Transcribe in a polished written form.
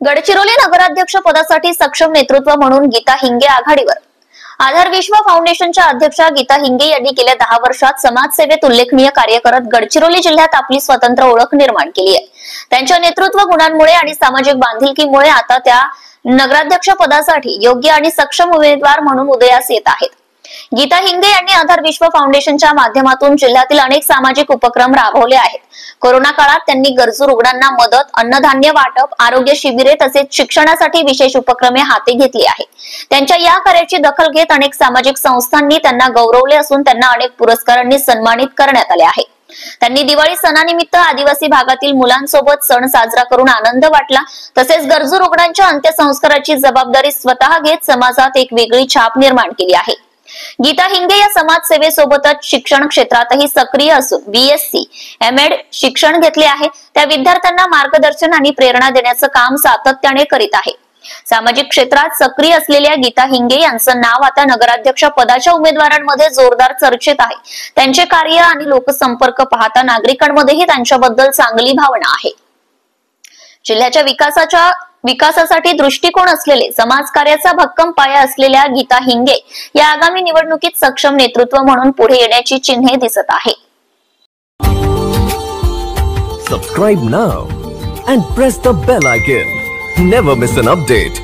गडचिरोली नगराध्यक्ष पदासाठी सक्षम नेतृत्व म्हणून गीता हिंगे आघाडीवर। आधार विश्व फाउंडेशनच्या अध्यक्षा गीता हिंगे यांनी गेल्या 10 वर्षात समाजसेवेत उल्लेखनीय कार्य करत गडचिरोली जिल्ह्यात आपली स्वतंत्र ओळख निर्माण केली आहे। त्यांच्या नेतृत्व गुणांमुळे आणि सामाजिक बांधिलकीमुळे आता त्या नगराध्यक्ष पदासाठी योग्य आणि सक्षम उमेदवार म्हणून उदयास येत आहेत। गीता हिंगे यांनी आधार विश्व फाउंडेशनच्या माध्यमातून जिल्ह्यातील अनेक सामाजिक उपक्रम राबवले आहेत। कोरोना काळात त्यांनी गरजू रुग्णांना मदत, अन्नधान्य वाटप, आरोग्य शिबिरे तसेच शिक्षणासाठी विशेष उपक्रमे हाती घेतली आहेत। त्यांच्या या कार्याची दखल घेत अनेक सामाजिक संस्थांनी त्यांना गौरवले असून त्यांना अनेक पुरस्कारांनी सन्मानित करण्यात आले आहे। त्यांनी दिवाळी सणानिमित्त आदिवासी भागातील मुलांसोबत सण साजरा करून आनंद वाटला। तसेच गरजू रुग्णांच्या अंत्यसंस्काराची जबाबदारी स्वतः घेत समाजात एक वेगळी छाप निर्माण केली आहे। गीता हिंगे या समाजसेवेसोबतच शिक्षण क्षेत्रातही सक्रिय असून BSc, M.Ed शिक्षण घेतले आहे। त्या विद्यार्थ्यांना मार्गदर्शन आणि प्रेरणा देण्याचं काम सातत्याने करीत आहे। सामाजिक क्षेत्रात सक्रिय असलेल्या गीता हिंगे यांचं नाव आता नगराध्यक्ष पदाच्या उमेदवारांमध्ये जोरदार चर्चेत आहे। त्यांचे कार्य आणि लोकसंपर्क पाहता नागरिकांमध्येही त्यांच्याबद्दल चांगली भावना आहे। जिल्ह्याच्या विकासासाठी दृष्टिकोन असलेले, समाजकार्याचा भक्कम पाया असलेल्या गीता हिंगे या आगामी निवडणुकीत सक्षम नेतृत्व म्हणून पुढे येण्याची चिन्हे दिसत आहे। Subscribe now and press the bell icon. Never miss an update.